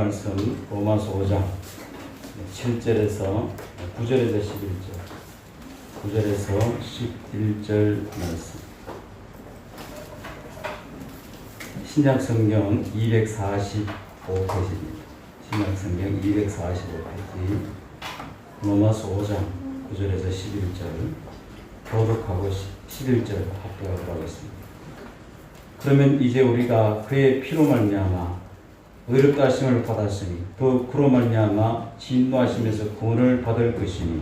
말씀 로마서 5장 7절에서 9절에서 11절, 9절에서 11절 말씀. 신약성경 245페이지입니다. 신약성경 245페이지 로마서 5장 9절에서 11절 교독하고 11절 합독하도록 하겠습니다. 그러면 이제 우리가 그의 피로 말미암아 의롭다 하심을 받았으니 또 그로 말미암아 진노하심에서 구원을 받을 것이니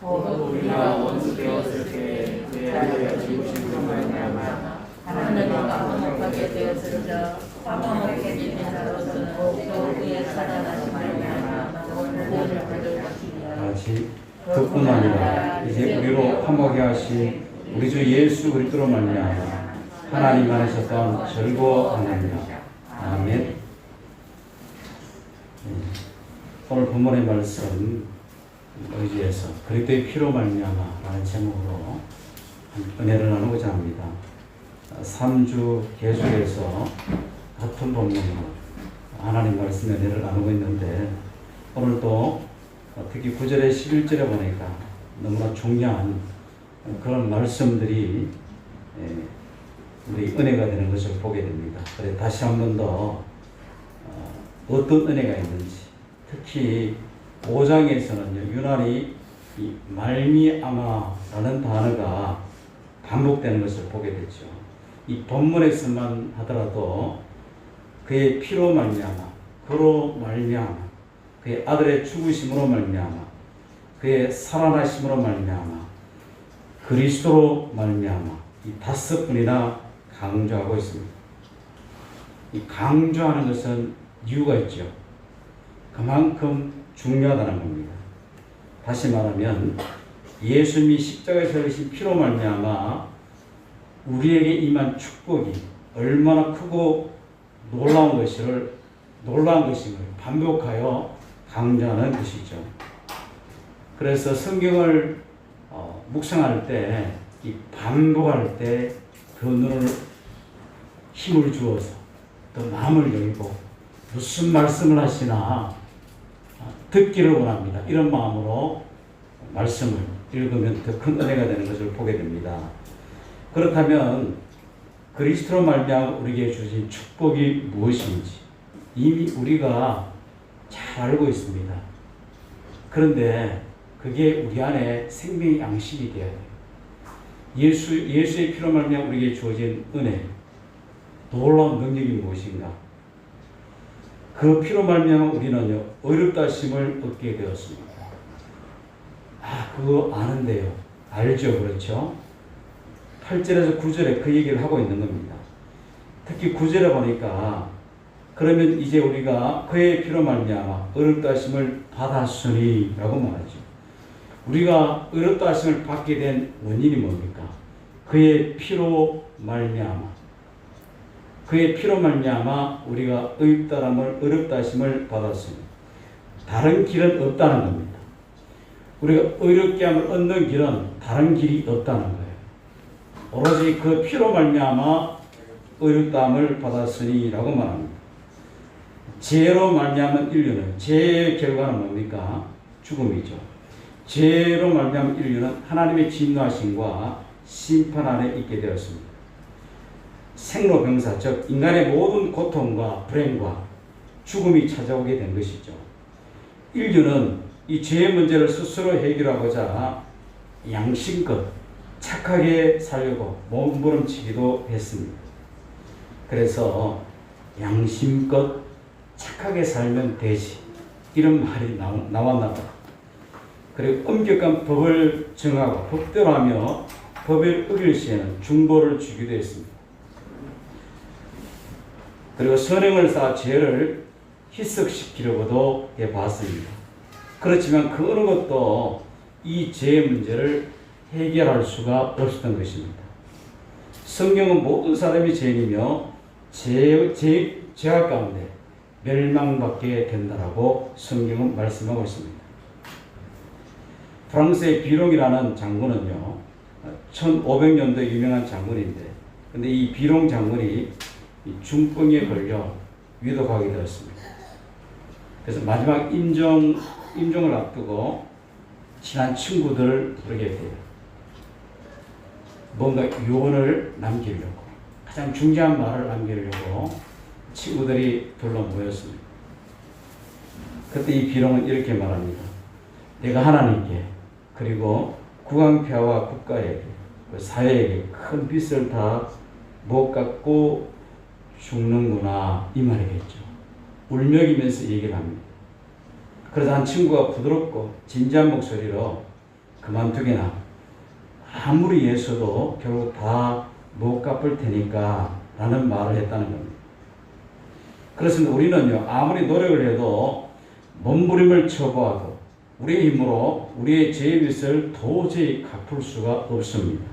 우리가 원수 되었을 때 그의 아들의 죽으심으로 말미암아 하나님과 화목하게 되었으며 화목하게 된 자로서는 또 그의 살아나심 말미암아 구원을 받을 것이니라. 같이 그뿐 아니라 이제 우리로 화목하게 하신 우리 주 예수 그리스도로 말미암아 하나님 안에서 또한 즐거워하느니라. 아멘. 오늘 본문의 말씀 의지해서 그리스도의 피로 말미암아라는 제목으로 은혜를 나누고자 합니다. 3주 계속해서 같은 본문으로 하나님 말씀의 은혜를 나누고 있는데 오늘도 특히 9절에 11절에 보니까 너무나 중요한 그런 말씀들이 우리 은혜가 되는 것을 보게 됩니다. 그래서 다시 한 번 더 어떤 은혜가 있는지, 특히 5장에서는요 유난히 이 말미암아라는 단어가 반복되는 것을 보게 되죠. 이 본문에서만 하더라도 그의 피로 말미암아, 그로 말미암아, 그의 아들의 죽으심으로 말미암아, 그의 살아나심으로 말미암아, 그리스도로 말미암아, 이 5번이나 강조하고 있습니다. 이 강조하는 것은 이유가 있죠. 그만큼 중요하다는 겁니다. 다시 말하면 예수님이 십자가에서 흘리신 피로 말미암아 우리에게 임한 축복이 얼마나 크고 놀라운 것임을 반복하여 강조하는 것이죠. 그래서 성경을 묵상할 때, 이 반복할 때 그 눈을 힘을 주어서 또 마음을 열고 무슨 말씀을 하시나 듣기를 원합니다. 이런 마음으로 말씀을 읽으면 더 큰 은혜가 되는 것을 보게 됩니다. 그렇다면 그리스도로 말미암아 우리에게 주신 축복이 무엇인지 이미 우리가 잘 알고 있습니다. 그런데 그게 우리 안에 생명의 양식이 되어야 돼요. 예수의 피로 말미암아 우리에게 주어진 은혜, 놀라운 능력이 무엇인가? 그 피로 말미암아 우리는요 의롭다 하심을 얻게 되었습니다. 그거 아는데요. 알죠, 그렇죠? 8절에서 9절에 그 얘기를 하고 있는 겁니다. 특히 9절에 보니까 그러면 이제 우리가 그의 피로 말미암아 의롭다 하심을 받았으니 라고 말하죠. 우리가 의롭다 하심을 받게 된 원인이 뭡니까? 그의 피로 말미암아, 그의 피로 말미암아 우리가 의롭다 하심을 받았으니 다른 길은 없다는 겁니다. 우리가 의롭게 함을 얻는 길은 다른 길이 없다는 거예요. 오로지 그 피로 말미암아 의롭다함을 받았으니 라고 말합니다. 죄로 말미암은 인류는, 죄의 결과는 뭡니까? 죽음이죠. 죄로 말미암은 인류는 하나님의 진노하심과 심판 아래 있게 되었습니다. 생로병사, 즉 인간의 모든 고통과 불행과 죽음이 찾아오게 된 것이죠. 인류는 이 죄의 문제를 스스로 해결하고자 양심껏 착하게 살려고 몸부림치기도 했습니다. 그래서 양심껏 착하게 살면 되지 이런 말이 나왔나 봐요. 그리고 엄격한 법을 정하고 법대로 하며 법을 어길 시에는 중보를 주기도 했습니다. 그리고 선행을 쌓아 죄를 희석시키려고도 해봤습니다. 그렇지만 그 어느 것도 이 죄의 문제를 해결할 수가 없었던 것입니다. 성경은 모든 사람이 죄인이며 죄악 가운데 멸망받게 된다라고 성경은 말씀하고 있습니다. 프랑스의 비롱이라는 장군은요 1500년도에 유명한 장군인데 근데 이 비롱 장군이 중풍에 걸려 위독하게 되었습니다. 그래서 마지막 임종을 앞두고 친한 친구들을 부르게 돼요. 뭔가 유언을 남기려고, 가장 중요한 말을 남기려고 친구들이 둘러 모였습니다. 그때 이 비룡은 이렇게 말합니다. 내가 하나님께 그리고 국왕폐하와 국가에게 사회에게 큰 빚을 다 못 갚고 죽는구나, 이 말이겠죠. 울먹이면서 얘기를 합니다. 그래서 한 친구가 부드럽고 진지한 목소리로 그만두게나, 아무리 애써도 결국 다 못 갚을 테니까 라는 말을 했다는 겁니다. 그렇습니다. 우리는요, 아무리 노력을 해도 몸부림을 쳐보아도 우리의 힘으로 우리의 죄의 빚을 도저히 갚을 수가 없습니다.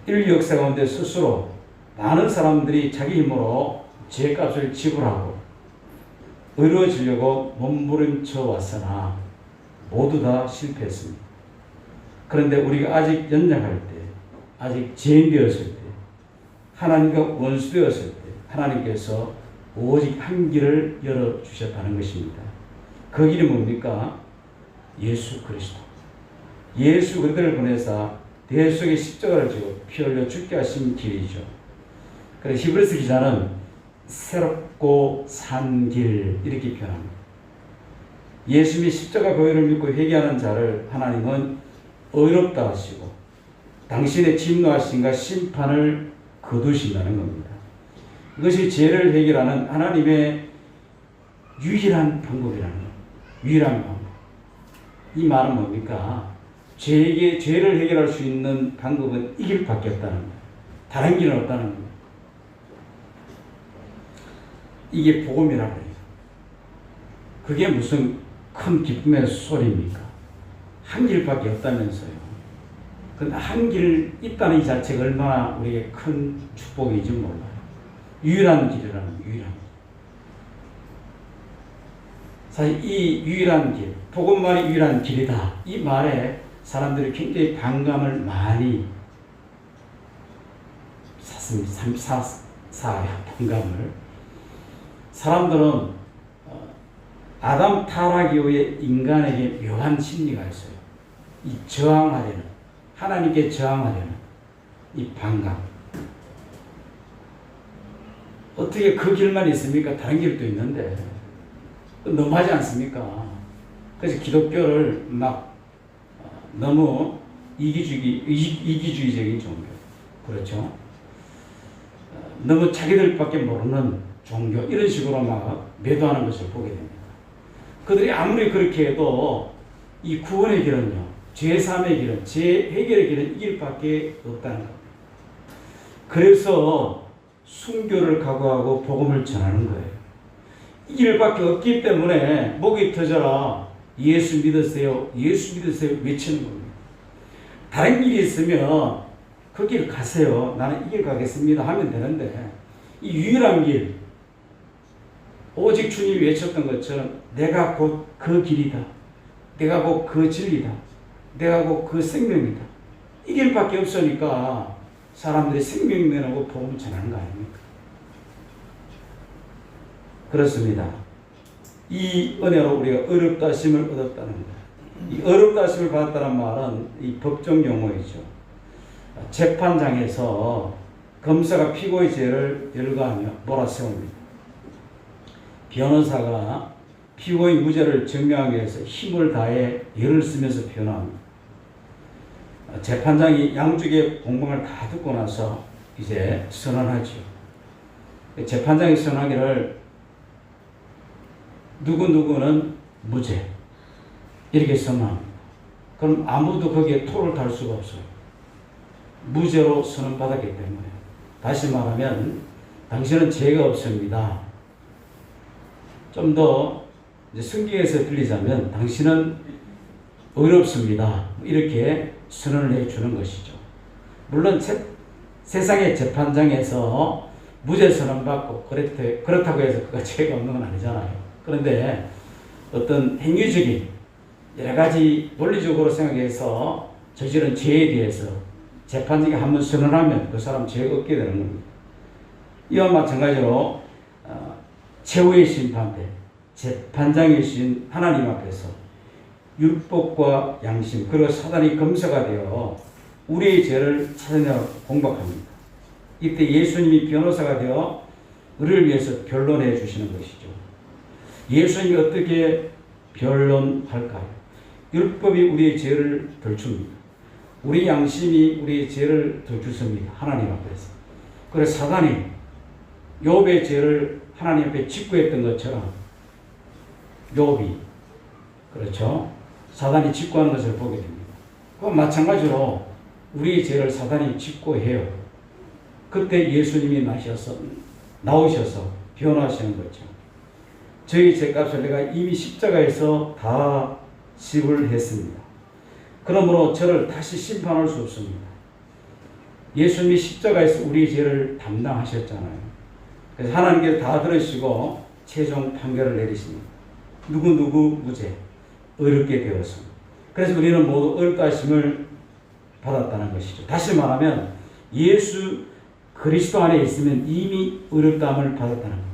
인류 역사 가운데 스스로 많은 사람들이 자기 힘으로 죄값을 지불하고 의로워지려고 몸부림쳐 왔으나 모두 다 실패했습니다. 그런데 우리가 아직 연약할 때, 아직 죄인 되었을 때, 하나님과 원수 되었을 때 하나님께서 오직 한 길을 열어주셨다는 것입니다. 그 길이 뭡니까? 예수 그리스도. 예수 그리스도를 보내사 대속의 십자가를 지고 피 흘려 죽게 하신 길이죠. 그래서 히브리서 기자는 새롭고 산 길, 이렇게 표현합니다. 예수님이 십자가 보혈을 믿고 회개하는 자를 하나님은 의롭다 하시고 당신의 진노하심과 심판을 거두신다는 겁니다. 이것이 죄를 해결하는 하나님의 유일한 방법이라는 겁니다. 유일한 방법. 이 말은 뭡니까? 죄를 해결할 수 있는 방법은 이 길밖에 없다는 거예요. 다른 길은 없다는 겁니다. 이게 복음이라고 해요. 그게 무슨 큰 기쁨의 소리입니까? 한 길밖에 없다면서요. 근데 한 길 있다는 이 자체가 얼마나 우리에게 큰 축복인지 몰라요. 유일한 길이라는, 유일한 길. 사실 이 유일한 길, 복음만이 유일한 길이다, 이 말에 사람들이 굉장히 반감을 많이 샀습니다. 반감을. 사람들은 아담 타락 이후에 인간에게 묘한 심리가 있어요. 이 저항하려는, 하나님께 저항하려는 이 반감. 어떻게 그 길만 있습니까? 다른 길도 있는데 너무하지 않습니까? 그래서 기독교를 막 너무 이기주의적인 종교, 그렇죠? 너무 자기들밖에 모르는 종교, 이런 식으로 막 매도하는 것을 보게 됩니다. 그들이 아무리 그렇게 해도 이 구원의 길은요, 죄사함의 길은, 죄 해결의 길은 이 길밖에 없다는 겁니다. 그래서 순교를 각오하고 복음을 전하는 거예요. 이 길밖에 없기 때문에 목이 터져라, 예수 믿으세요, 예수 믿으세요 외치는 겁니다. 다른 길이 있으면 그 길 가세요, 나는 이 길 가겠습니다 하면 되는데, 이 유일한 길, 오직 주님이 외쳤던 것처럼 내가 곧 그 길이다, 내가 곧 그 진리다, 내가 곧 그 생명이다, 이 길밖에 없으니까 사람들이 생명 내놓고 복음을 전하는 거 아닙니까? 그렇습니다. 이 은혜로 우리가 어렵다 하심을 얻었다는 거예요. 이 어렵다 하심을 받았다는 말은 이 법정 용어이죠. 재판장에서 검사가 피고의 죄를 열거하며 몰아세웁니다. 변호사가 피고의 무죄를 증명하기 위해서 힘을 다해 예를 쓰면서 변호합니다. 재판장이 양쪽의 공방을 다 듣고 나서 이제 선언하죠. 재판장이 선언하기를 누구누구는 무죄, 이렇게 선언합니다. 그럼 아무도 거기에 토를 달 수가 없어요. 무죄로 선언받았기 때문에. 다시 말하면 당신은 죄가 없습니다. 좀 더 성경에서 들리자면 당신은 의롭습니다, 이렇게 선언을 해주는 것이죠. 물론 세상의 재판장에서 무죄 선언받고 그렇다고 해서 그가 죄가 없는 건 아니잖아요. 그런데 어떤 행위적인 여러 가지 논리적으로 생각해서 저지른 죄에 대해서 재판장이 한번 선언하면 그 사람 죄가 없게 되는 겁니다. 이와 마찬가지로 최후의 심판 때 재판장이신 하나님 앞에서 율법과 양심 그리고 사단이 검사가 되어 우리의 죄를 찾아내어 공박합니다. 이때 예수님이 변호사가 되어 우리를 위해서 변론해 주시는 것이죠. 예수님이 어떻게 변론할까요? 율법이 우리의 죄를 덜줍니다. 우리 양심이 우리의 죄를 덜줍습니다. 하나님 앞에서. 그래서 사단이 욥의 죄를 하나님 앞에 직구했던 것처럼 욥이 그렇죠. 사단이 직구하는 것을 보게 됩니다. 그건 마찬가지로 우리의 죄를 사단이 직구해요. 그때 예수님이 나오셔서 변호하시는 거죠. 저희 죄값을 내가 이미 십자가에서 다 지불했습니다. 그러므로 저를 다시 심판할 수 없습니다. 예수님이 십자가에서 우리의 죄를 담당하셨잖아요. 그래서 하나님께서 다 들으시고 최종 판결을 내리십니다. 누구 무죄, 의롭게 되었습니다. 그래서 우리는 모두 의롭다 하심을 받았다는 것이죠. 다시 말하면 예수 그리스도 안에 있으면 이미 의롭다함을 받았다는 겁니다.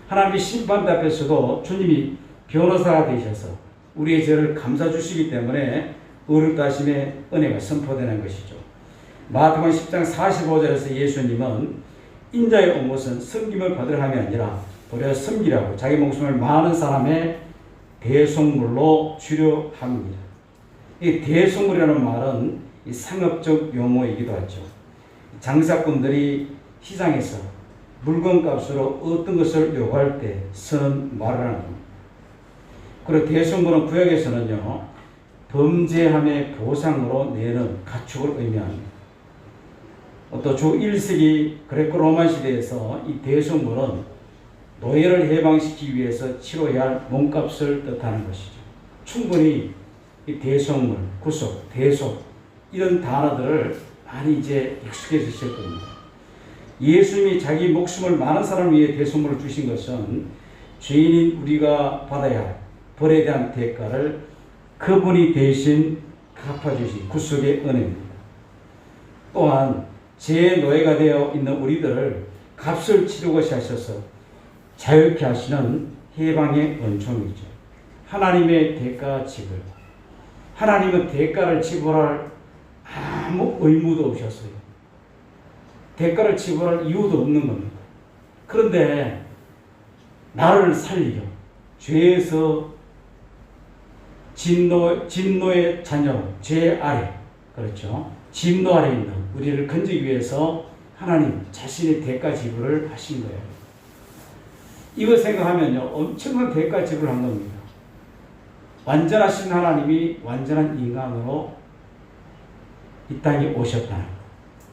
하나님의 심판대 앞에서도 주님이 변호사가 되셔서 우리의 죄를 감싸 주시기 때문에 의롭다 하심의 은혜가 선포되는 것이죠. 마태복음 10장 45절에서 예수님은 인자의 온 것은 섬김을 받으려 함이 아니라 오히려 섬기라고 자기 목숨을 많은 사람의 대속물로 주려 합니다. 이 대속물이라는 말은 이 상업적 용어이기도 하죠. 장사꾼들이 시장에서 물건값으로 어떤 것을 요구할 때 쓰는 말을 하는 겁니다. 그리고 대속물은 구약에서는요, 범죄함의 보상으로 내는 가축을 의미합니다. 또 주 1세기 그레코 로마 시대에서 이 대속물은 노예를 해방시키기 위해서 치러야 할 몸값을 뜻하는 것이죠. 충분히 이 대속물, 구속, 대속 이런 단어들을 많이 이제 익숙해지실 겁니다. 예수님이 자기 목숨을 많은 사람을 위해 대속물을 주신 것은 죄인인 우리가 받아야 할 벌에 대한 대가를 그분이 대신 갚아주신 구속의 은혜입니다. 또한 죄의 노예가 되어 있는 우리들을 값을 치르고자 하셔서 자유케 하시는 해방의 은총이죠. 하나님의 대가 지불. 하나님은 대가를 지불할 아무 의무도 없었어요. 대가를 지불할 이유도 없는 겁니다. 그런데 나를 살리려 죄에서 진노의 자녀, 죄 아래, 그렇죠. 진노 아래 있는 우리를 건지기 위해서 하나님 자신의 대가 지불을 하신 거예요. 이거 생각하면요, 엄청난 대가 지불을 한 겁니다. 완전하신 하나님이 완전한 인간으로 이 땅에 오셨다는 거.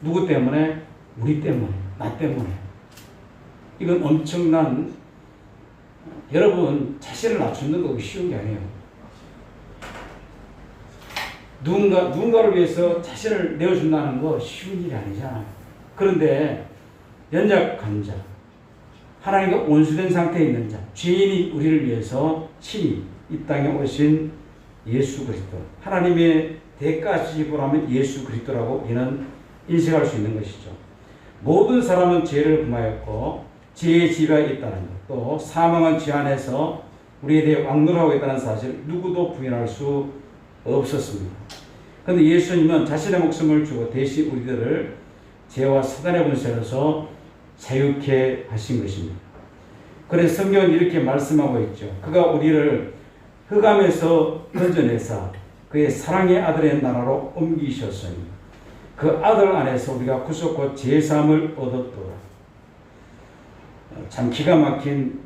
누구 때문에? 우리 때문에, 나 때문에. 이건 엄청난, 여러분 자신을 낮추는 거 쉬운 게 아니에요. 누군가를 위해서 자신을 내어준다는 거 쉬운 일이 아니잖아요. 그런데 연약한 자, 하나님과 온수된 상태에 있는 자, 죄인이 우리를 위해서 친히 이 땅에 오신 예수 그리스도, 하나님의 대가 지불하면 예수 그리스도라고 이는 인식할 수 있는 것이죠. 모든 사람은 죄를 금하였고 죄의 지배가 있다는 것, 또 사망은 죄 안에서 우리에 대해 왕노하고 있다는 사실을 누구도 부인할 수 없었습니다. 그런데 예수님은 자신의 목숨을 주고 대신 우리들을 죄와 사단의 권세로서 자유케 하신 것입니다. 그래서 성경은 이렇게 말씀하고 있죠. 그가 우리를 흑암에서 건져내사 그의 사랑의 아들의 나라로 옮기셨으니 그 아들 안에서 우리가 구속과 제사함을 얻었도다. 참 기가 막힌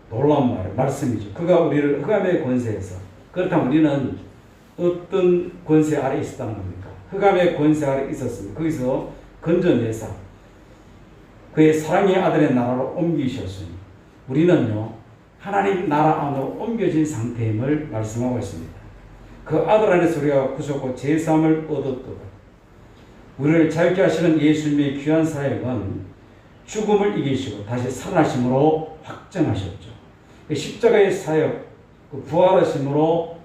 놀라운 말씀이죠. 그가 우리를 흑암의 권세에서, 그렇다면 우리는 어떤 권세 아래 있었다는 겁니까? 흑암의 권세 아래 있었습니다. 거기서 건져내사 그의 사랑의 아들의 나라로 옮기셨으니 우리는요, 하나님 나라 안으로 옮겨진 상태임을 말씀하고 있습니다. 그 아들 안에서 우리가 구속과 제사함을 얻었도다. 우리를 자유케 하시는 예수님의 귀한 사역은 죽음을 이기시고 다시 살아나심으로 확정하셨죠. 십자가의 사역, 부활하심으로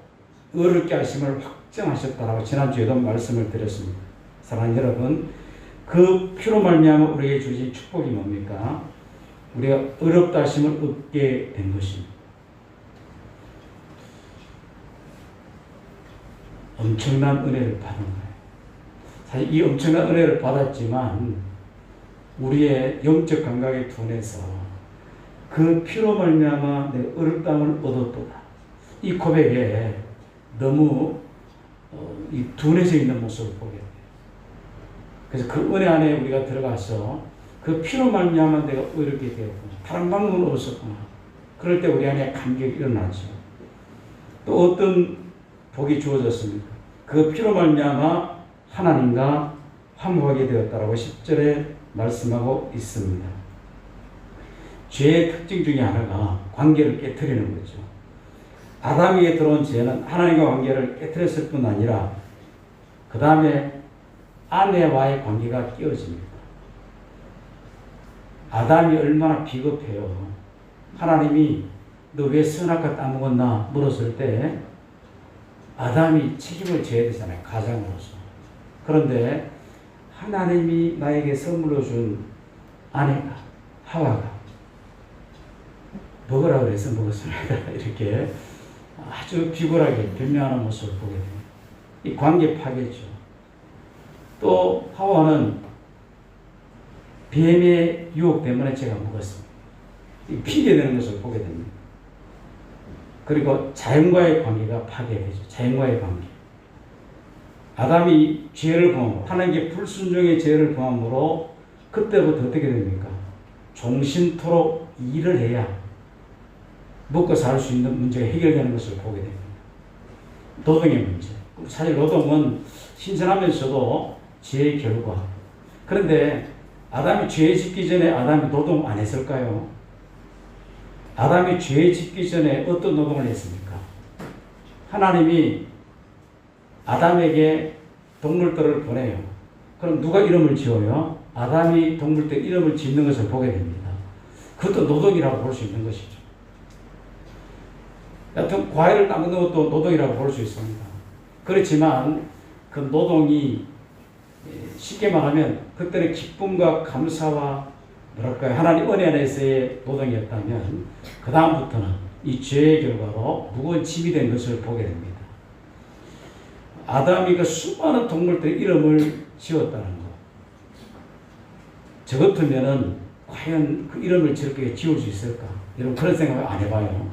의롭게 하심을 확정하셨다라고 지난주에도 말씀을 드렸습니다. 사랑하는 여러분, 그 피로 말미암아 우리에게 주신 축복이 뭡니까? 우리가 의롭다 하심을 얻게 된 것입니다. 엄청난 은혜를 받은 거예요. 사실 이 엄청난 은혜를 받았지만 우리의 영적 감각에 둔해서 그 피로 말미암아 내가 어렵다함을 얻었도다. 이 고백에 너무 이 둔해져 있는 모습을 보게 돼요. 그래서 그 은혜 안에 우리가 들어가서 그 피로 말미암아 내가 어렵게 되었구나. 다른 방법은 없었구나. 그럴 때 우리 안에 감격이 일어나죠. 또 어떤 복이 주어졌습니까? 그 피로 말미암아 하나님과 화목하게 되었다라고 10절에 말씀하고 있습니다. 죄의 특징 중에 하나가 관계를 깨트리는 거죠. 아담에게 들어온 죄는 하나님과 관계를 깨트렸을 뿐 아니라 그 다음에 아내와의 관계가 깨어집니다. 아담이 얼마나 비겁해요. 하나님이 너 왜 선악과 따먹었나 물었을 때 아담이 책임을 져야 되잖아요. 가장으로서. 그런데 하나님이 나에게 선물로 준 아내가 하와가 먹으라 그래서 먹었습니다. 이렇게 아주 비굴하게 변명하는 모습을 보게 됩니다. 이 관계 파괴죠. 또 하와는 뱀의 유혹 때문에 제가 먹었습니다. 피해되는 것을 보게 됩니다. 그리고 자연과의 관계가 파괴되죠. 자연과의 관계. 아담이 죄를 범하고 하나님께 불순종의 죄를 범함으로 그때부터 어떻게 됩니까? 종신토록 일을 해야 먹고 살 수 있는 문제가 해결되는 것을 보게 됩니다. 노동의 문제. 사실 노동은 신선하면서도 죄의 결과. 그런데 아담이 죄 짓기 전에 아담이 노동 안 했을까요? 아담이 죄 짓기 전에 어떤 노동을 했습니까? 하나님이 아담에게 동물들을 보내요. 그럼 누가 이름을 지어요? 아담이 동물들 이름을 짓는 것을 보게 됩니다. 그것도 노동이라고 볼 수 있는 것이죠. 여튼 과일을 닦는 것도 노동이라고 볼 수 있습니다. 그렇지만 그 노동이 쉽게 말하면 그때는 기쁨과 감사와 뭐랄까요, 하나님 은혜 안에서의 노동이었다면 그 다음부터는 이 죄의 결과로 무거운 짐이 된 것을 보게 됩니다. 아담이 그 수많은 동물들의 이름을 지었다는 것. 저 같으면은 과연 그 이름을 저렇게 지을 수 있을까? 여러분 그런 생각을 안 해봐요.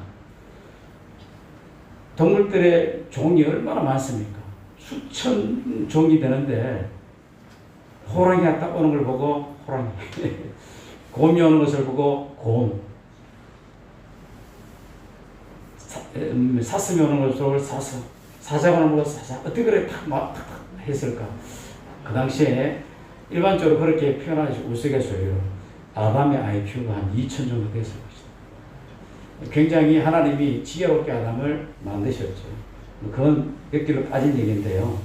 동물들의 종이 얼마나 많습니까? 수천 종이 되는데 호랑이가 딱 오는 걸 보고 호랑이, 곰이 오는 것을 보고 곰, 사슴이 오는 것을 보고 사슴, 사자가 오는 것을 사자. 어떻게 그래 탁 했을까? 그 당시에 일반적으로 그렇게 표현하지 우스갯소리로 아담의 IQ가 한 2000 정도 됐을 것이다. 굉장히 하나님이 지혜롭게 아담을 만드셨죠. 그건 몇 길로 빠진 얘기인데요.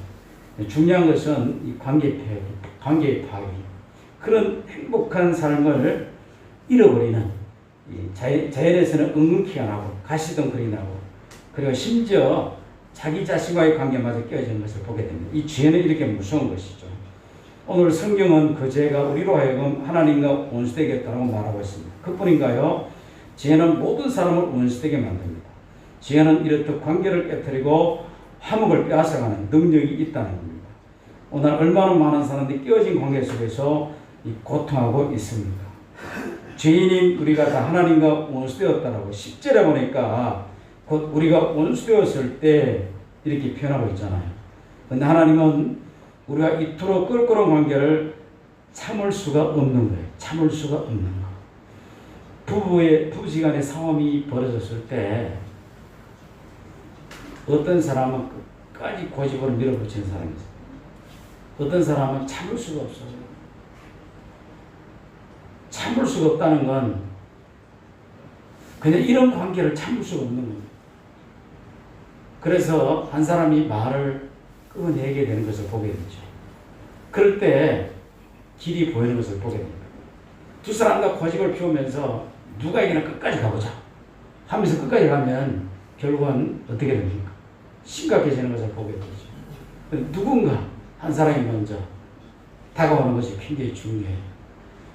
중요한 것은 이 관계의 파괴. 그런 행복한 삶을 잃어버리는 자연에서는 은근키가 나고 가시덩굴이 나고 그리고 심지어 자기 자신과의 관계마저 깨어지는 것을 보게 됩니다. 이 죄는 이렇게 무서운 것이죠. 오늘 성경은 그 죄가 우리로 하여금 하나님과 원수되게 했다고 말하고 있습니다. 그뿐인가요? 죄는 모든 사람을 원수되게 만듭니다. 죄는 이렇듯 관계를 깨뜨리고 화목을 빼앗아가는 능력이 있다는 겁니다. 오늘 얼마나 많은 사람들이 깨어진 관계 속에서 고통하고 있습니까? 죄인인 우리가 다 하나님과 원수되었다라고 10절에 보니까 곧 우리가 원수되었을 때 이렇게 표현하고 있잖아요. 그런데 하나님은 우리가 이토록 껄끄러운 관계를 참을 수가 없는 거예요. 참을 수가 없는 거. 부부지간의 싸움이 벌어졌을 때 어떤 사람은 끝까지 고집을 밀어붙이는 사람이 있어요. 어떤 사람은 참을 수가 없어요. 참을 수가 없다는 건 그냥 이런 관계를 참을 수가 없는 겁니다. 그래서 한 사람이 말을 끊어내게 되는 것을 보게 되죠. 그럴 때 길이 보이는 것을 보게 됩니다. 두 사람 다 고집을 피우면서 누가 이기나 끝까지 가보자 하면서 끝까지 가면 결국은 어떻게 됩니까? 심각해지는 것을 보게 되죠. 누군가 한 사람이 먼저 다가오는 것이 굉장히 중요해요.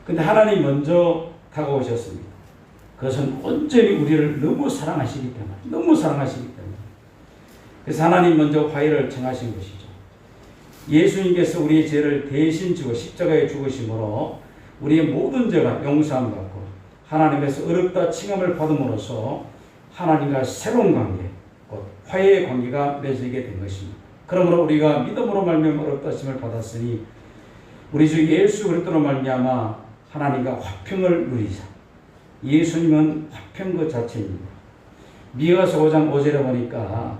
근데 하나님 먼저 다가오셨습니다. 그것은 온전히 우리를 너무 사랑하시기 때문에 그래서 하나님 먼저 화해를 청하신 것이죠. 예수님께서 우리의 죄를 대신 지고 십자가에 죽으심으로 우리의 모든 죄가 용서함 받고 하나님께서 어렵다 칭함을 받음으로써 하나님과 새로운 관계, 곧 화해의 관계가 맺어지게 된 것입니다. 그러므로 우리가 믿음으로 말미암아 어렵다 칭을 받았으니 우리 주 예수 그리스도로 말미암아 하나님과 화평을 누리자. 예수님은 화평 그 자체입니다. 미가서 5장 5절에 보니까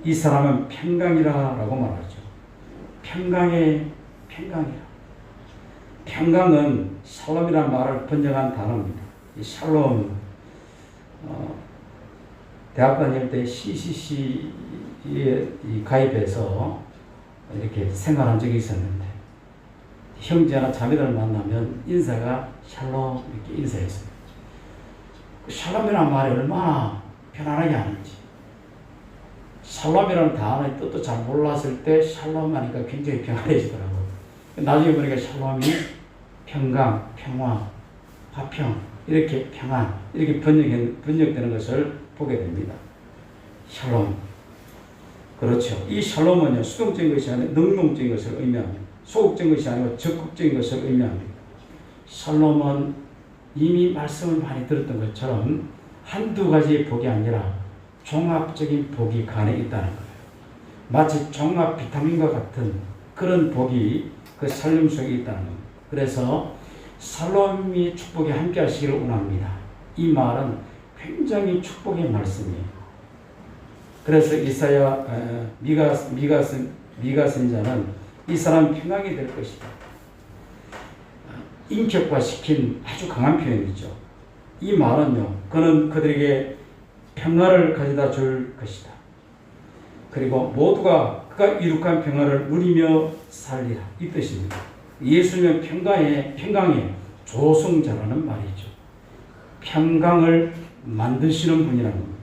이 사람은 평강이라고 말하죠. 평강이라. 평강은 샬롬이라는 말을 번역한 단어입니다. 이 샬롬, 대학 다닐 때 CCC에 가입해서 이렇게 생활한 적이 있었는데 형제나 자매들을 만나면 인사가 샬롬 이렇게 인사했어요. 그 샬롬이라는 말이 얼마나 편안하게 하는지. 샬롬이라는 단어의 뜻도 잘 몰랐을 때 샬롬 하니까 굉장히 평안해지더라고요. 나중에 보니까 샬롬이 평강, 평화, 화평, 이렇게 평안, 이렇게 번역되는 것을 보게 됩니다. 샬롬. 그렇죠. 이 샬롬은요, 수동적인 것이 아니라 능동적인 것을 의미합니다. 소극적인 것이 아니고 적극적인 것을 의미합니다. 샬롬은 이미 말씀을 많이 들었던 것처럼 한두 가지의 복이 아니라 종합적인 복이 간에 있다는 거예요. 마치 종합 비타민과 같은 그런 복이 그 샬롬 속에 있다는 겁니다. 그래서 샬롬이 축복에 함께 하시기를 원합니다. 이 말은 굉장히 축복의 말씀이에요. 그래서 이사야 미가 선지자는 이 사람 평강이 될 것이다. 인격화시킨 아주 강한 표현이죠. 이 말은요, 그는 그들에게 평화를 가져다 줄 것이다. 그리고 모두가 그가 이룩한 평화를 누리며 살리라. 이 뜻입니다. 예수님은 평강의 조성자라는 말이죠. 평강을 만드시는 분이라는 겁니다.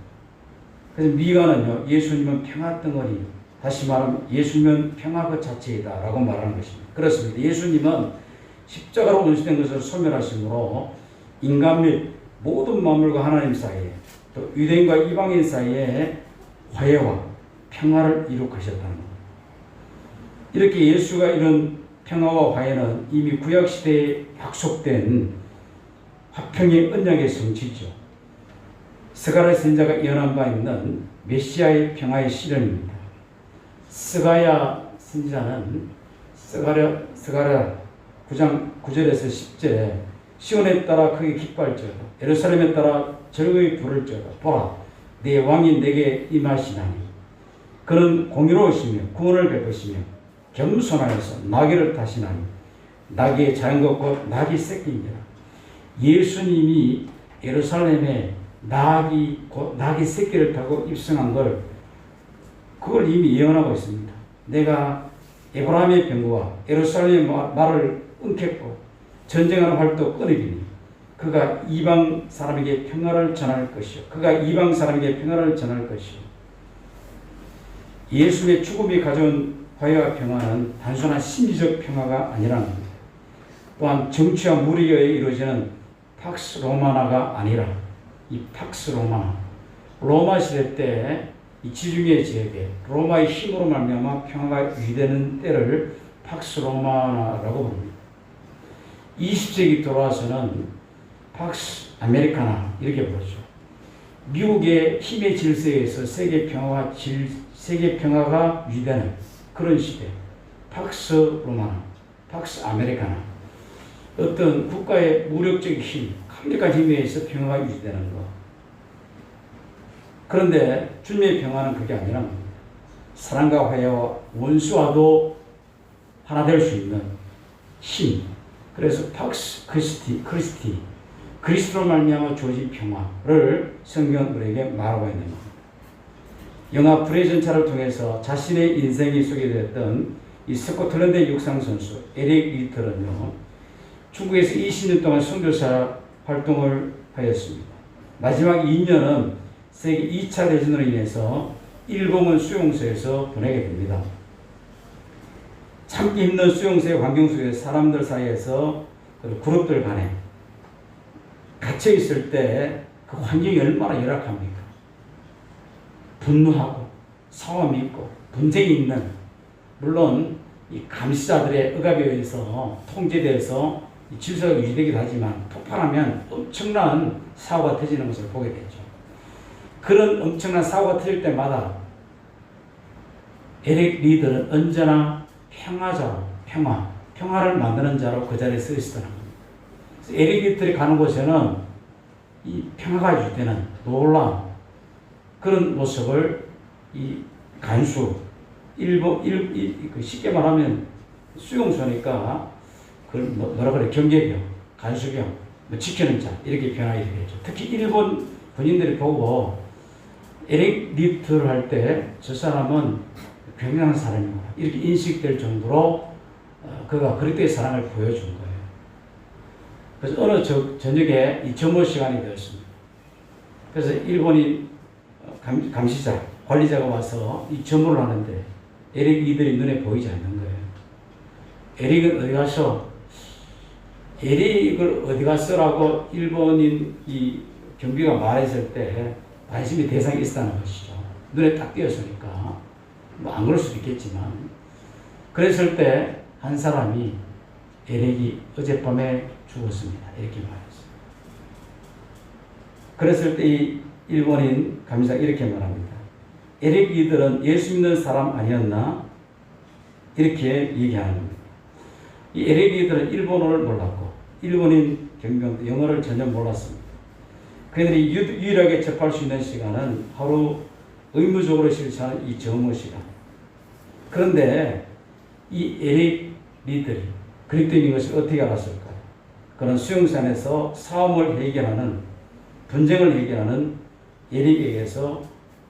그래서 미가는요, 예수님은 평화 덩어리, 다시 말하면 예수님은 평화 그 자체이다 라고 말하는 것입니다. 그렇습니다. 예수님은 십자가로 원수된 것을 소멸하심으로 인간 및 모든 만물과 하나님 사이에 또 유대인과 이방인 사이에 화해와 평화를 이룩하셨다는 겁니다. 이렇게 예수가 이런 평화와 화해는 이미 구약시대에 약속된 화평의 언약의 성취죠. 스가랴 선지자가 예언한 바 있는 메시아의 평화의 실현입니다. 스가랴 선지자는 스가랴 9장 9절에서 10절에 시온에 따라 크게 기뻐할지어다 예루살렘에 따라 즐거이 부를지어다 보라 내 왕이 내게 임하시나니 그는 공의로우시며 구원을 베푸시며 겸손하여서 나귀를 타시나니 나귀의 자연것 곧 나귀 새끼니라. 예수님이 예루살렘에 나귀 새끼를 타고 입성한 걸 그걸 이미 예언하고 있습니다. 내가 에브라임의 병거와 예루살렘의 말을 끊겠고 전쟁하는 활도 끊으리니 그가 이방 사람에게 평화를 전할 것이요 그가 이방 사람에게 평화를 전할 것이요. 예수의 죽음이 가져온 화해와 평화는 단순한 심리적 평화가 아니라는 겁니다. 또한 정치와 무리에 이루어지는 팍스 로마나가 아니라 이 팍스 로마 시대 때 이 지중해 지역에 로마의 힘으로 말미암아 평화가 유지되는 때를 팍스 로마나라고 부릅니다. 20세기 돌아와서는 팍스 아메리카나 이렇게 부르죠. 미국의 힘의 질서에서 세계 평화가 유지되는 그런 시대. 팍스 로마나, 팍스 아메리카나. 어떤 국가의 무력적인 힘, 강력한 힘에 의해서 평화가 유지되는 것. 그런데 주님의 평화는 그게 아니라 사랑과 화해와 원수와도 하나 될 수 있는 힘. 그래서 팍스 크리스티 그리스도로 말미암아 주어진 평화를 성경은 우리에게 말하고 있는 겁니다. 영화 불의전차를 통해서 자신의 인생이 소개되었던 이 스코틀랜드의 육상 선수 에릭 리틀은요, 중국에서 20년 동안 선교사 활동을 하였습니다. 마지막 2년은 세계 2차 대전으로 인해서 일본은 수용소에서 보내게 됩니다. 참기 힘든 수용소의 환경 속에서 사람들 사이에서 그룹들 간에 갇혀 있을 때 그 환경이 얼마나 열악합니까? 분노하고 싸움이 있고 분쟁이 있는, 물론 이 감시자들의 억압에 의해서 통제돼서 질서가 유지되기도 하지만 폭발하면 엄청난 사고가 터지는 것을 보게 되죠. 그런 엄청난 사고가 터질 때마다 에릭 리더는 언제나 평화자로, 평화를 만드는 자로 그 자리에 서 있었다는 겁니다. 그래서 에릭 리더들이 가는 곳에는 이 평화가 유지되는 놀라운 그런 모습을 이 간수, 쉽게 말하면 수용소니까 그걸 뭐라 그래, 경계병, 간수병, 지키는 자, 이렇게 변하게 되죠. 특히 일본 군인들이 보고 에릭 리더를 할 때 저 사람은 굉장한 사람이구나 이렇게 인식될 정도로 그가 그리스도의 사랑을 보여준 거예요. 그래서 어느 저녁에 이 점호 시간이 되었습니다. 그래서 일본인 감시자, 관리자가 와서 이 점호를 하는데 에릭 리더의 눈에 보이지 않는 거예요. 에릭은 어디 가서, 에릭을 어디 갔어라고 일본인 이 경비가 말했을 때 관심이 대상이 있었다는 것이죠. 눈에 딱 띄었으니까. 뭐 안 그럴 수도 있겠지만. 그랬을 때 한 사람이 에릭이 어젯밤에 죽었습니다, 이렇게 말했어요. 그랬을 때 이 일본인 감시자가 이렇게 말합니다. 에릭 리더는 예수 믿는 사람 아니었나? 이렇게 얘기하는 겁니다. 이 에릭 리더는 일본어를 몰랐고 일본인 경비원도 영어를 전혀 몰랐습니다. 그들이 유일하게 접할 수 있는 시간은 하루 의무적으로 실시하는 이 점호 시간. 그런데 이 에릭 리더들이 그리스도인인 것을 어떻게 알았을까요? 그런 수용산에서 싸움을 해결하는, 분쟁을 해결하는 에릭에게서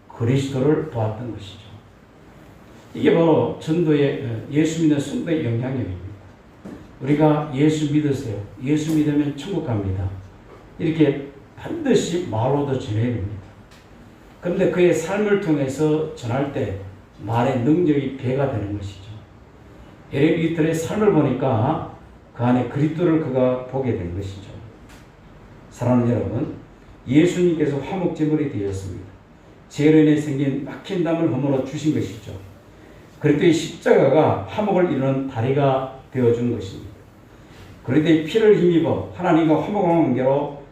그리스도를 보았던 것이죠. 이게 바로 전도의, 예수 믿는 성도의 영향력입니다. 우리가 예수 믿으세요, 예수 믿으면 천국 갑니다, 이렇게 반드시 말로도 전해야 됩니다. 그런데 그의 삶을 통해서 전할 때 말의 능력이 배가 되는 것이죠. 에릭 리더의 삶을 보니까 그 안에 그리스도를 그가 보게 된 것이죠. 사랑하는 여러분, 예수님께서 화목제물이 되었습니다. 죄로 인해 생긴 막힌 담을 허물어 주신 것이죠. 그리스도의 십자가가 화목을 이루는 다리가 되어준 것입니다. 그리스도의 피를 힘입어 하나님과 화목한 관계로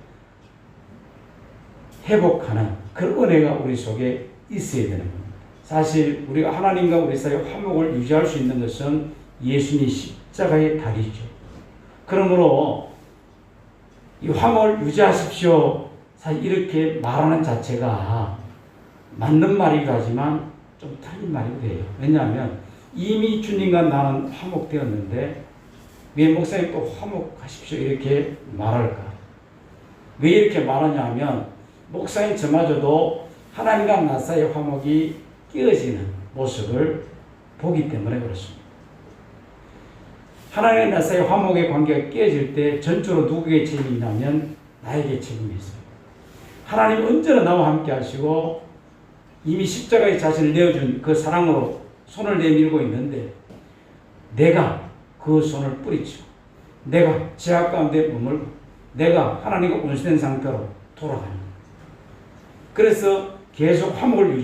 회복하는 그런 은혜가 우리 속에 있어야 되는 겁니다. 사실 우리가 하나님과 우리 사이의 화목을 유지할 수 있는 것은 예수님 십자가의 다리죠. 그러므로 이 화목을 유지하십시오, 사실 이렇게 말하는 자체가 맞는 말이기도 하지만 좀 틀린 말이기도 해요. 왜냐하면 이미 주님과 나는 화목되었는데 왜 목사님 또 화목하십시오 이렇게 말할까? 왜 이렇게 말하냐 하면 목사님 저마저도 하나님과 나 사이의 화목이 깨어지는 모습을 보기 때문에 그렇습니다. 하나님과 나 사이의 화목의 관계가 깨어질 때 전적으로 누구에게 책임이 있냐면 나에게 책임이 있어요. 하나님 언제나 나와 함께 하시고 이미 십자가에 자신을 내어준 그 사랑으로 손을 내밀고 있는데 내가 그 손을 뿌리치고 내가 죄악 가운데 머물고 내가 하나님과 온수된 상태로 돌아가는 거예요. 그래서 계속 화목을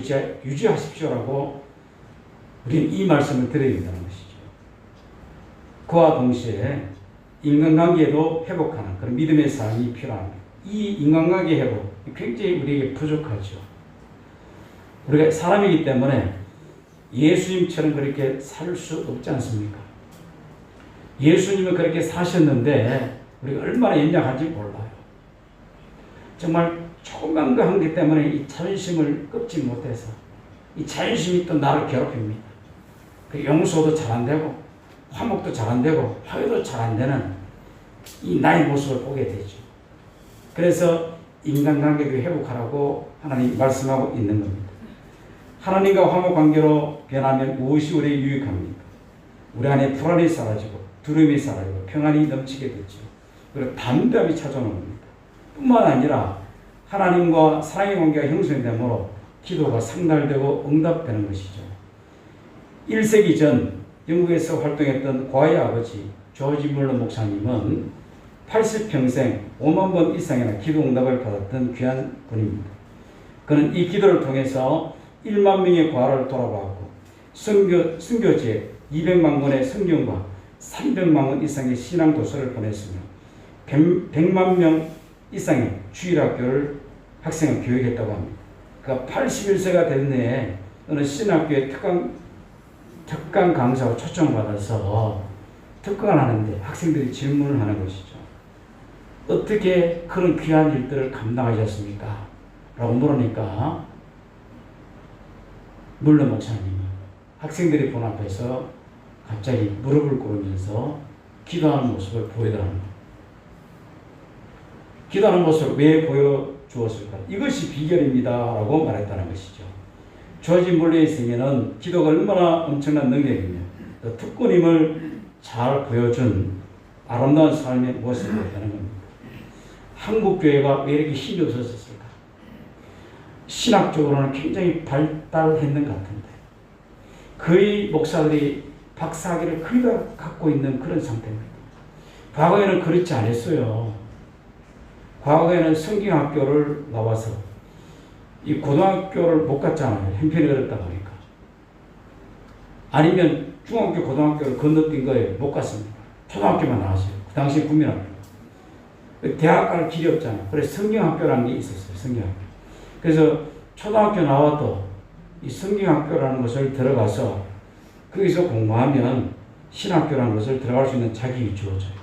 유지하십시오라고 우리는 이 말씀을 드려야 된다는 것이죠. 그와 동시에 인간관계도 회복하는 그런 믿음의 삶이 필요합니다. 이 인간관계 회복 굉장히 우리에게 부족하죠. 우리가 사람이기 때문에 예수님처럼 그렇게 살 수 없지 않습니까? 예수님은 그렇게 사셨는데 우리가 얼마나 연약한지 몰라요. 정말 조금만 그 한 게 때문에 이 자존심을 꺾지 못해서 이 자존심이 또 나를 괴롭힙니다. 그 용서도 잘 안 되고 화목도 잘 안 되고 화해도 잘 안 되는 이 나의 모습을 보게 되죠. 그래서 인간관계도 회복하라고 하나님 말씀하고 있는 겁니다. 하나님과 화목관계로 변하면 무엇이 우리에게 유익합니까? 우리 안에 불안이 사라지고 두려움이 사라지고 평안이 넘치게 되죠. 그리고 담대함이 찾아오는 겁니다. 뿐만 아니라 하나님과 사랑의 관계가 형성되므로 기도가 상달되고 응답되는 것이죠. 1세기 전 영국에서 활동했던 고아의 아버지 조지 물러 목사님은 80평생 5만 번 이상이나 기도 응답을 받았던 귀한 분입니다. 그는 이 기도를 통해서 1만 명의 과를 돌아봤고 선교지에 200만 권의 성경과 300만 권 이상의 신앙 도서를 보냈으며 100만 명 이상의 주일학교를 학생을 교육했다고 합니다. 그러니까 81세가 된 해에 어느 신학교에 특강 강사로 초청을 받아서 특강을 하는데 학생들이 질문을 하는 것이죠. 어떻게 그런 귀한 일들을 감당하셨습니까? 라고 물으니까 물러 목사님이 학생들이 본 앞에서 갑자기 무릎을 꿇으면서 기도하는 모습을 보여달라는 거예요. 기도하는 모습을 왜 보여주었을까? 이것이 비결입니다. 라고 말했다는 것이죠. 조지 몰레이스에게는 기도가 얼마나 엄청난 능력이며 또 특권임을 잘 보여준 아름다운 삶의 모습을 보였다는 겁니다. 한국교회가 왜 이렇게 힘이 없었을까? 신학적으로는 굉장히 발달했는 것 같은데 거의 목사들이 박사학위를 거의 다 갖고 있는 그런 상태입니다. 과거에는 그렇지 않았어요. 과거에는 성경학교를 나와서 이 고등학교를 못 갔잖아요. 형편이 어렵다 보니까. 아니면 중학교, 고등학교를 건너뛴 거예요. 못 갔습니다. 초등학교만 나왔어요. 그 당시 국민학교. 대학 갈 길이 없잖아요. 그래서 성경학교라는 게 있었어요. 성경학교. 그래서 초등학교 나와도 이 성경학교라는 것을 들어가서 거기서 공부하면 신학교라는 것을 들어갈 수 있는 자격이 주어져요.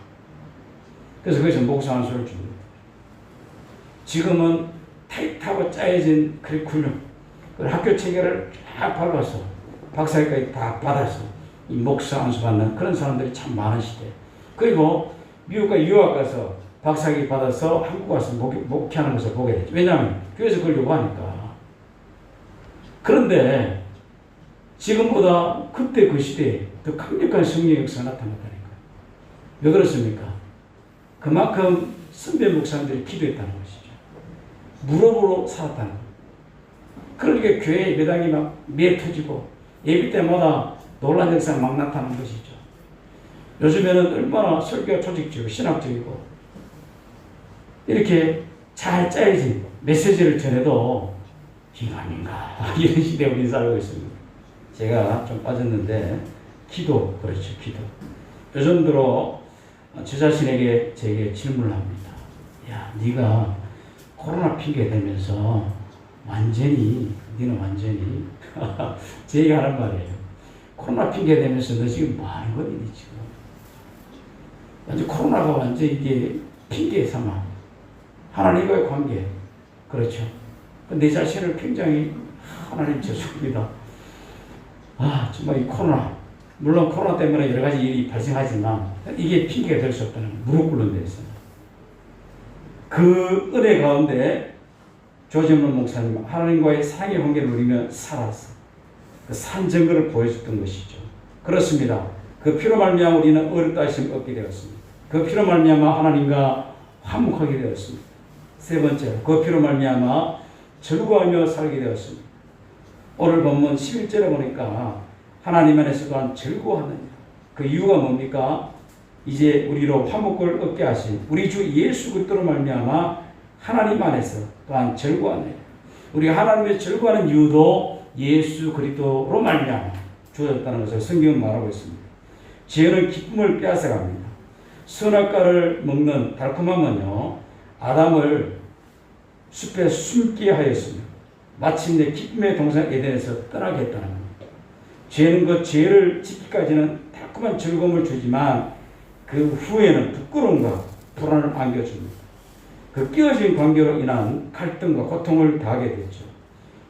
그래서 거기서 목사 한 수를 줍니다. 지금은 타이트하고 짜여진 커리큘럼, 학교 체계를 쫙 밟아서 박사학위까지 다 받아서 이 목사 안수 받는 그런 사람들이 참 많은 시대. 그리고 미국과 유학 가서 박사학위 받아서 한국 와서 목회하는 것을 보게 되죠. 왜냐하면 교회에서 그걸 요구하니까. 그런데 지금보다 그때 그 시대에 더 강력한 성령의 역사가 나타났다니까. 왜 그렇습니까? 그만큼 선배 목사님들이 기도했다는 것이죠. 무릎으로 살았다는 것. 그러니까 교회 예배당이 막 터지고 예배 때마다 놀란 역사가 막 나타나는 것이죠. 요즘에는 얼마나 설교가 조직적이고 신학적이고 이렇게 잘 짜여진 메시지를 전해도 이거 아닌가 이런 시대에 우리 살고 있습니다. 제가 좀 빠졌는데 기도, 그렇죠. 기도. 요즘 들어 제 자신에게 제게 질문을 합니다. 야, 네가 코로나 핑계 대면서 너는 완전히 제 얘기 하는 말이에요. 코로나 핑계 대면서 너 지금 뭐 하는 거니 지금? 완전 코로나가 완전 이게 핑계 삼아. 하나님과의 관계. 그렇죠. 내 자신을 굉장히 하나님 죄송합니다. 정말 이 코로나. 물론 코로나 때문에 여러 가지 일이 발생하지만 이게 핑계가 될 수 없다는 거예요. 무릎 꿇는 데서. 그 은혜 가운데 조지문 목사님 하나님과의 사랑의 관계를 누리며 살았어. 그 산 증거를 보여줬던 것이죠. 그렇습니다. 그 피로 말미암아 우리는 어렵다 하심을 얻게 되었습니다. 그 피로 말미암아 하나님과 화목하게 되었습니다. 세 번째로 그 피로 말미암아 즐거워하며 살게 되었습니다. 오늘 본문 11절에 보니까 하나님 안에서 또한 즐거워하느니라. 그 이유가 뭡니까? 이제 우리로 화목을 얻게 하신 우리 주 예수 그리스도로 말미암아 하나님 안에서 또한 즐거워하느니라. 우리가 하나님의 즐거워하는 이유도 예수 그리스도로 말미암아 주어졌다는 것을 성경은 말하고 있습니다. 죄는 기쁨을 빼앗아갑니다. 선악과를 먹는 달콤함은요 아담을 숲에 숨게 하였으며 마침내 기쁨의 동산 에덴에서 떠나게 했다는 겁니다. 죄는 그 죄를 짓기까지는 달콤한 즐거움을 주지만 그 후에는 부끄러움과 불안을 안겨줍니다. 그 끼어진 관계로 인한 갈등과 고통을 당하게 됐죠.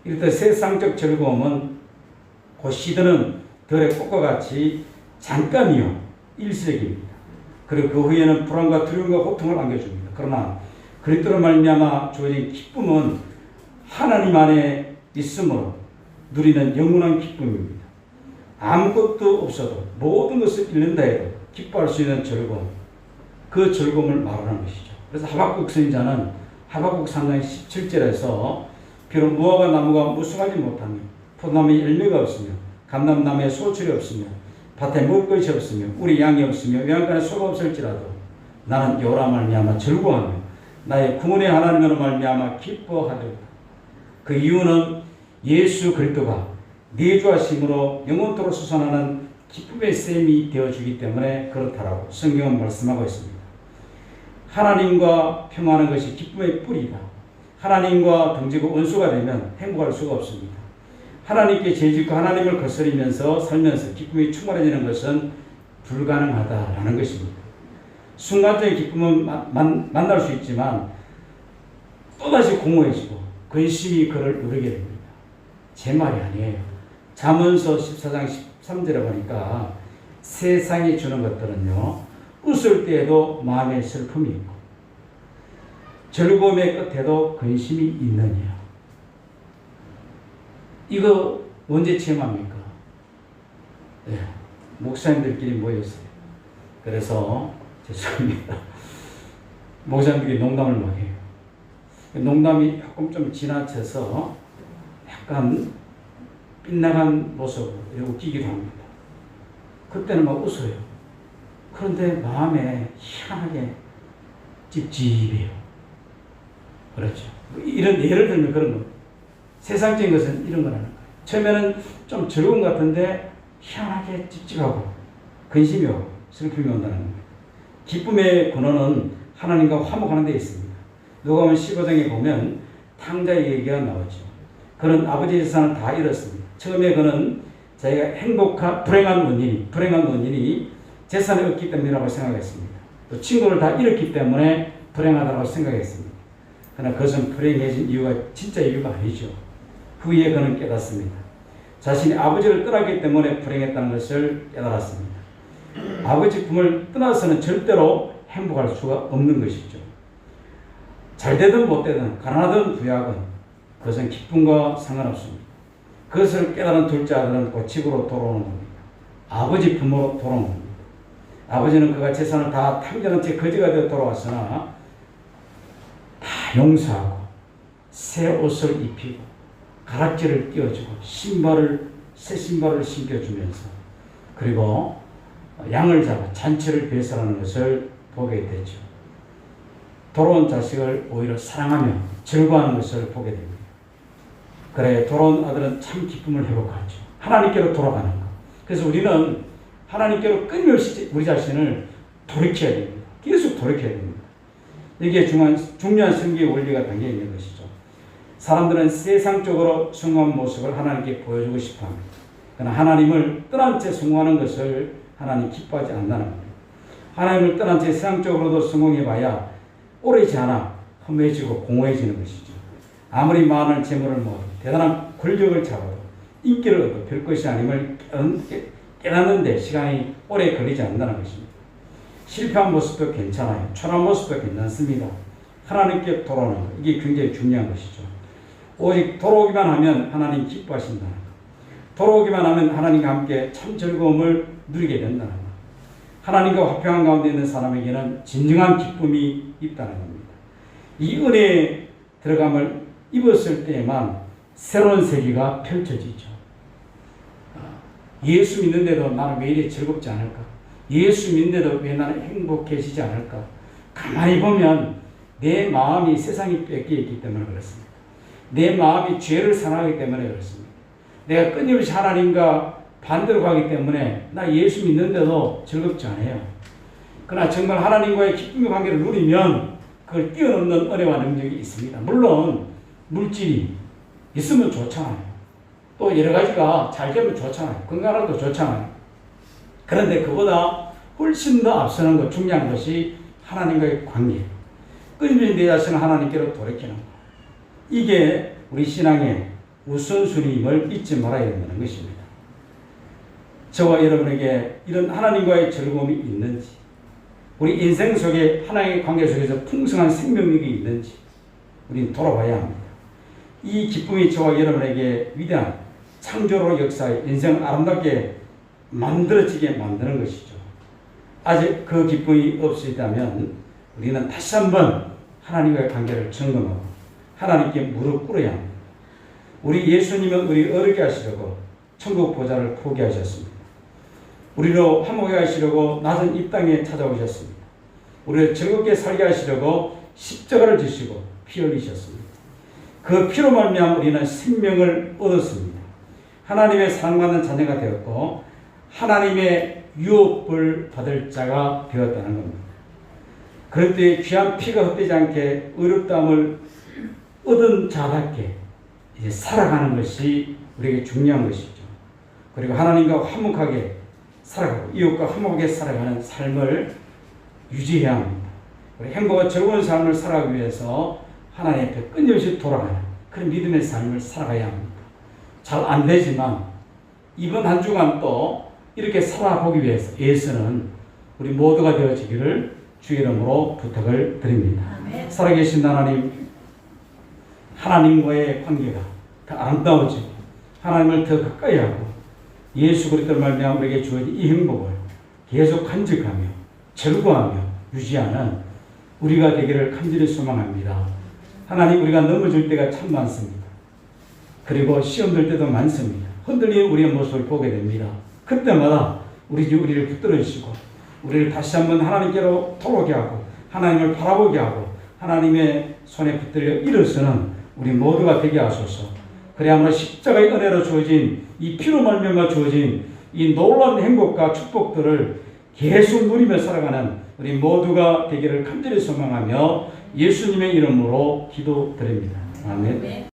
이렇듯 세상적 즐거움은 곧 시드는 들의 꽃과 같이 잠깐이요 일시적입니다. 그리고 그 후에는 불안과 두려움과 고통을 안겨줍니다. 그러나 그리스도로 말미암아 주어진 기쁨은 하나님 안에 있음으로 누리는 영원한 기쁨입니다. 아무것도 없어도 모든 것을 잃는다 해도 기뻐할 수 있는 즐거움, 그 즐거움을 말하는 것이죠. 그래서 하박국 선지자는 하박국 3장 17절에서 비록 무화과 나무가 무성하지 못하며 포도나무에 열매가 없으며 감람나무에 소출이 없으며 밭에 먹을 것이 없으며 우리 양이 없으며 외양간에 소가 없을지라도 나는 여호와로 말미암아 즐거워하며 나의 구원의 하나님으로 말미암아 기뻐하리로다. 그 이유는 예수 그리스도가 내주하심으로 영원토록 솟아나는 기쁨의 샘이 되어주기 때문에 그렇다라고 성경은 말씀하고 있습니다. 하나님과 평화하는 것이 기쁨의 뿌리다. 하나님과 등지고 원수가 되면 행복할 수가 없습니다. 하나님께 죄짓고 하나님을 거스리면서 살면서 기쁨이 충만해지는 것은 불가능하다라는 것입니다. 순간적인 기쁨은 만날 수 있지만 또다시 공허해지고 근심이 그를 누르게 됩니다. 제 말이 아니에요. 잠언서 14장 13절에 보니까 세상이 주는 것들은요, 웃을 때에도 마음에 슬픔이 있고 즐거움의 끝에도 근심이 있느니라. 이거 언제 체험합니까? 네, 목사님들끼리 모였어요. 그래서 죄송합니다. 목사님들이 농담을 막 해요. 농담이 조금 좀 지나쳐서 약간 빗나간 모습으로 웃기기도 합니다. 그때는 막 웃어요. 그런데 마음에 희한하게 찝찝해요. 그렇죠. 이런 예를 들면 그런 거. 세상적인 것은 이런 거라는 거예요. 처음에는 좀 즐거운 것 같은데 희한하게 찝찝하고 근심이 오고 슬픔이 온다는 겁니다. 기쁨의 근원은 하나님과 화목하는 데 있습니다. 누가복음 15장에 보면 탕자의 얘기가 나오죠. 그는 아버지의 재산을 다 잃었습니다. 처음에 그는 자기가 불행한 원인이 재산을 얻기 때문이라고 생각했습니다. 또 친구를 다 잃었기 때문에 불행하다고 생각했습니다. 그러나 그것은 불행해진 이유가 진짜 이유가 아니죠. 후에 그는 깨닫습니다. 자신이 아버지를 떠났기 때문에 불행했다는 것을 깨달았습니다. 아버지 품을 떠나서는 절대로 행복할 수가 없는 것이죠. 잘되든 못되든 가난하든 부유하든 그것은 기쁨과 상관없습니다. 그것을 깨달은 둘째 아들은 곧 집으로 돌아오는 겁니다. 아버지 품으로 돌아오는 겁니다. 아버지는 그가 재산을 다 탕자한 채 거지가 되어 돌아왔으나 다 용서하고 새 옷을 입히고 가락지를 띄워주고 새 신발을 신겨주면서 그리고 양을 잡아 잔치를 배설하는 것을 보게 되죠. 돌아온 자식을 오히려 사랑하며 즐거워하는 것을 보게 됩니다. 그래 돌아온 아들은 참 기쁨을 회복하죠. 하나님께로 돌아가는 것. 그래서 우리는 하나님께로 끊임없이 우리 자신을 돌이켜야 됩니다. 계속 돌이켜야 됩니다. 이게 중요한 성경의 원리가 담겨 있는 것이죠. 사람들은 세상적으로 성공한 모습을 하나님께 보여주고 싶어합니다. 그러나 하나님을 떠난 채 성공하는 것을 하나님 기뻐하지 않는다는 겁니다. 하나님을 떠난 채 세상적으로도 성공해봐야 오래지 않아 험해지고 공허해지는 것이죠. 아무리 많은 재물을 모아도 대단한 권력을 잡아도 인기를 얻어도 별 것이 아님을 깨닫는 데 시간이 오래 걸리지 않는다는 것입니다. 실패한 모습도 괜찮아요. 초라한 모습도 괜찮습니다. 하나님께 돌아오는 것, 이게 굉장히 중요한 것이죠. 오직 돌아오기만 하면 하나님 기뻐하신다는 것. 돌아오기만 하면 하나님과 함께 참 즐거움을 누리게 된다는 것. 하나님과 화평한 가운데 있는 사람에게는 진정한 기쁨이 있다는 겁니다. 이 은혜에 들어감을 입었을 때에만 새로운 세계가 펼쳐지죠. 예수 믿는데도 나는 왜 이리 즐겁지 않을까? 예수 믿는데도 왜 나는 행복해지지 않을까? 가만히 보면 내 마음이 세상이 뺏겨 있기 때문에 그렇습니다. 내 마음이 죄를 사랑하기 때문에 그렇습니다. 내가 끊임없이 하나님과 반대로 가기 때문에 나 예수 믿는데도 즐겁지 않아요. 그러나 정말 하나님과의 기쁨의 관계를 누리면 그걸 뛰어넘는 은혜와 능력이 있습니다. 물론 물질이 있으면 좋잖아요. 또 여러 가지가 잘 되면 좋잖아요. 건강하도 좋잖아요. 그런데 그보다 훨씬 더 앞서는 것, 중요한 것이 하나님과의 관계. 끊임없이 내 자신을 하나님께로 돌이키는 것. 이게 우리 신앙의 우선순위임을 잊지 말아야 된다는 것입니다. 저와 여러분에게 이런 하나님과의 즐거움이 있는지, 우리 인생 속에 하나님의 관계 속에서 풍성한 생명력이 있는지 우리는 돌아봐야 합니다. 이 기쁨이 저와 여러분에게 위대한 창조로 역사의 인생을 아름답게 만들어지게 만드는 것이죠. 아직 그 기쁨이 없으시다면 우리는 다시 한번 하나님과의 관계를 점검하고 하나님께 무릎 꿇어야 합니다. 우리 예수님은 우리 어렵게 하시려고 천국 보좌를 포기하셨습니다. 우리로 화목하게 하시려고 낮은 이 땅에 찾아오셨습니다. 우리를 즐겁게 살게 하시려고 십자가를 지시고 피 흘리셨습니다. 그 피로 말미암아 우리는 생명을 얻었습니다. 하나님의 사랑받는 자녀가 되었고 하나님의 유업을 받을 자가 되었다는 겁니다. 그럴 때 귀한 피가 헛되지 않게 의롭다함을 얻은 자답게 이제 살아가는 것이 우리에게 중요한 것이죠. 그리고 하나님과 화목하게 살아가고 이웃과 화목하게 살아가는 삶을 유지해야 합니다. 우리 행복과 즐거운 삶을 살아가기 위해서 하나님 앞에 끊임없이 돌아가는 그런 믿음의 삶을 살아가야 합니다. 잘 안 되지만 이번 한 주간 또 이렇게 살아보기 위해서 예수는 우리 모두가 되어지기를 주의 이름으로 부탁을 드립니다. 아멘. 살아계신 하나님, 하나님과의 관계가 더 아름다워지고 하나님을 더 가까이 하고 예수 그리스도를 말미암아 우리에게 주어진 이 행복을 계속 간직하며 절구하며 유지하는 우리가 되기를 간절히 소망합니다. 하나님, 우리가 넘어질 때가 참 많습니다. 그리고 시험 들 때도 많습니다. 흔들리는 우리의 모습을 보게 됩니다. 그때마다 우리를 붙들어 주시고 우리를 다시 한번 하나님께로 돌아오게 하고 하나님을 바라보게 하고 하나님의 손에 붙들려 일어서는 우리 모두가 되게 하소서. 그래야말로 십자가의 은혜로 주어진 이 피로 말미암아 주어진 이 놀라운 행복과 축복들을 계속 누리며 살아가는 우리 모두가 되기를 간절히 소망하며 예수님의 이름으로 기도드립니다. 아멘.